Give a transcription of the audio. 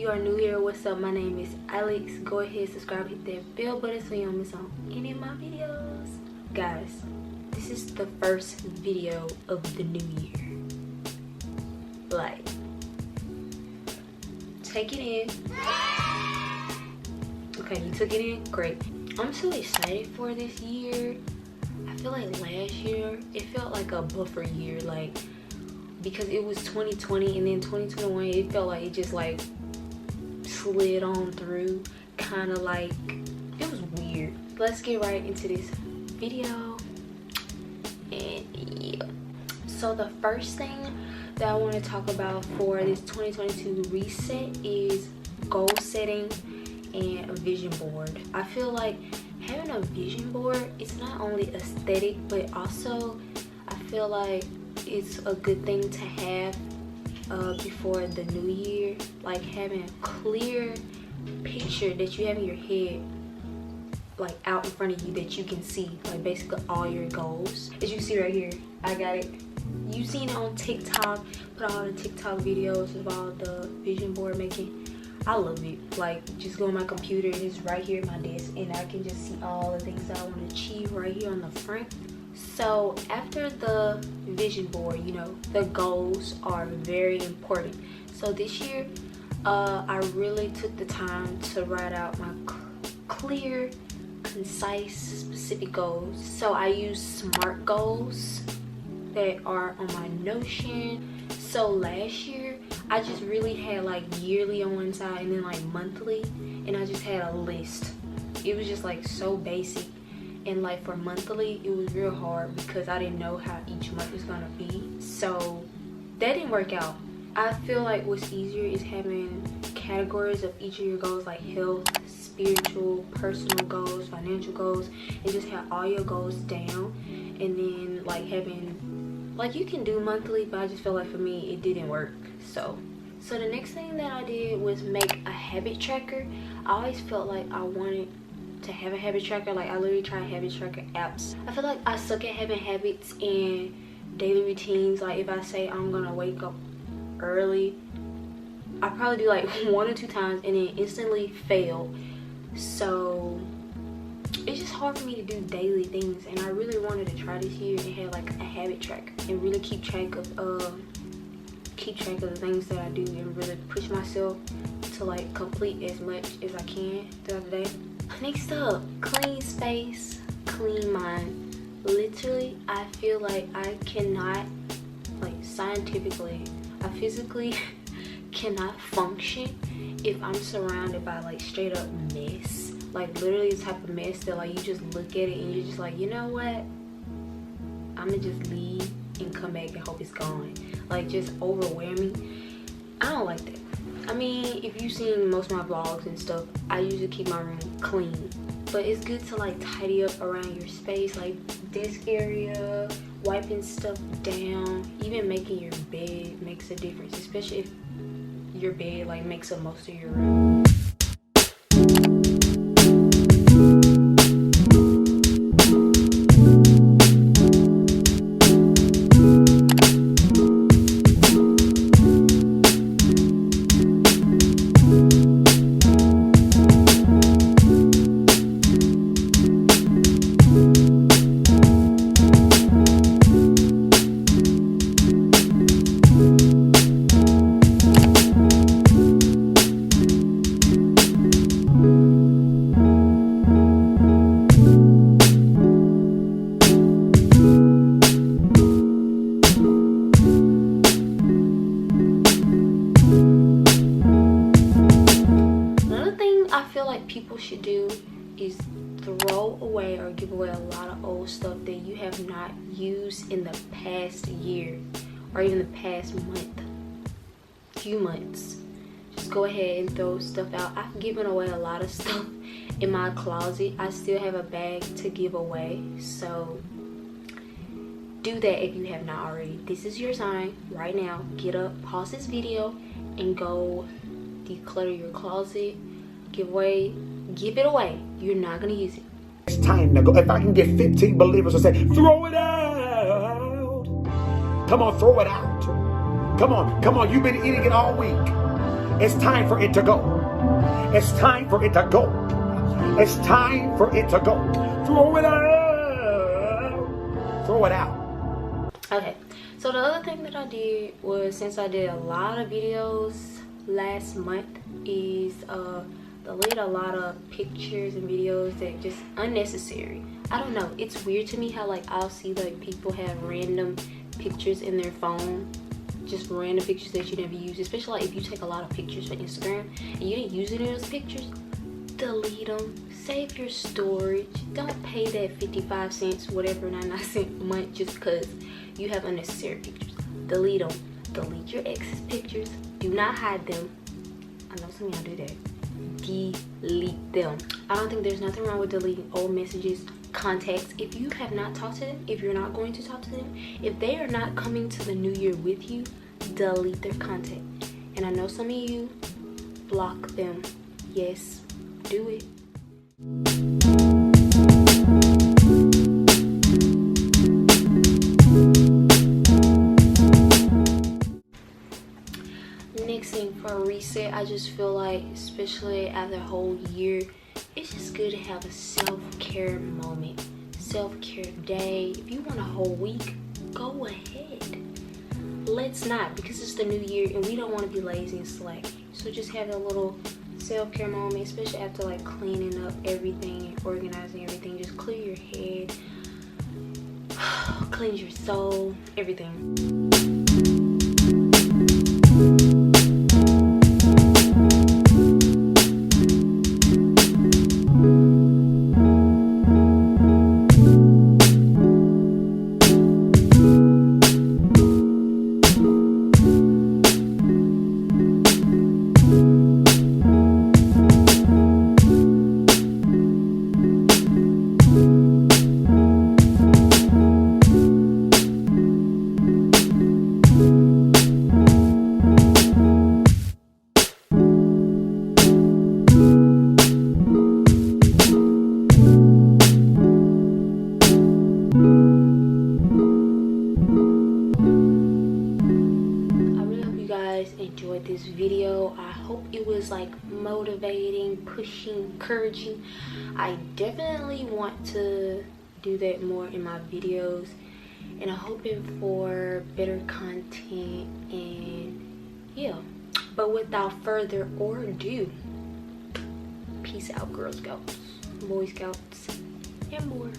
you are new here, what's up? My name is Alex. Go ahead, subscribe, hit that bell button so you don't miss on any of my videos. Guys, this is the first video of the new year. Like, take it in. Okay, you took it in? Great. I'm so excited for this year. I feel like last year, it felt like a buffer year, like, because it was 2020 and then 2021, it felt like it just like slid on through, kind of like, it was weird. Let's get right into this video. And yeah, so the first thing that I want to talk about for this 2022 reset is goal setting and a vision board. I feel like having a vision board, it's not only aesthetic, but also I feel like it's a good thing to have before the new year. Like having a clear picture that you have in your head, like out in front of you, that you can see like basically all your goals. As you can see right here, I got it. You've seen it on TikTok, put all the TikTok videos of all the vision board making. I love it. Like, just go on my computer and it's right here at my desk, and I can just see all the things that I want to achieve right here on the front. So after the vision board, you know, the goals are very important. So this year, I really took the time to write out my clear, concise, specific goals. So I use SMART goals that are on my Notion. So last year, I just really had like yearly on one side and then like monthly, and I just had a list. It was just like so basic. And like for monthly, it was real hard because I didn't know how each month was gonna be. So that didn't work out. I feel like what's easier is having categories of each of your goals, like health, spiritual, personal goals, financial goals, and just have all your goals down. And then like having, like, you can do monthly, but I just feel like for me it didn't work. So the next thing that I did was make a habit tracker. I always felt like I wanted to have a habit tracker. Like, I literally tried habit tracker apps. I feel like I suck at having habits and daily routines. Like, if I say I'm gonna wake up early, I probably do like 1 or 2 times and then instantly fail. So it's just hard for me to do daily things, and I really wanted to try this year and have like a habit tracker and really keep track of the things that I do and really push myself to like complete as much as I can throughout the day. Next up, clean space, clean mind. Literally, I feel like I cannot, like scientifically, I physically cannot function if I'm surrounded by like straight up mess. Like literally the type of mess that like you just look at it and you're just like, you know what? I'm gonna just leave and come back and hope it's gone. Like, just overwhelming. I don't like that. I mean, if you've seen most of my vlogs and stuff, I usually keep my room clean. But it's good to like tidy up around your space, like desk area, wiping stuff down, even making your bed makes a difference, especially if your bed like makes up most of your room. People should do is throw away or give away a lot of old stuff that you have not used in the past year or even the past few months. Just go ahead and throw stuff out. I've given away a lot of stuff in my closet. I still have a bag to give away, so do that if you have not already. This is your sign right now. Get up, pause this video, and go declutter your closet. Give it away. You're not gonna use it. It's time to go. If I can get 15 believers to say, throw it out. Come on, throw it out. Come on. You've been eating it all week. It's time for it to go. It's time for it to go. It's time for it to go. Throw it out. Throw it out. Okay, so the other thing that I did was, since I did a lot of videos last month, is delete a lot of pictures and videos that just unnecessary. I don't know, it's weird to me how like I'll see like people have random pictures in their phone, just random pictures that you never use, especially like if you take a lot of pictures for Instagram and you didn't use any of those pictures. Delete them, save your storage. Don't pay that 55 cents, whatever, 99 cent a month just because you have unnecessary pictures. Delete them. Delete your ex's pictures. Do not hide them. I know some of y'all do that. Delete them. I don't think there's nothing wrong with deleting old messages, contacts. If you have not talked to them, if you're not going to talk to them, if they are not coming to the new year with you, delete their contact. And I know some of you block them. Yes, do it. Next thing, for a reset, I just feel like, especially after a whole year, it's just good to have a self-care moment, self-care day. If you want a whole week, go ahead. Let's not, because it's the new year and we don't want to be lazy and slack. So just have a little self-care moment, especially after like cleaning up everything and organizing everything. Just clear your head, cleanse your soul, everything. Enjoyed this video. I hope it was like motivating, pushing, encouraging. I definitely want to do that more in my videos, and I'm hoping for better content. And yeah, but without further ado, peace out, Girl Scouts, Boy Scouts, and more.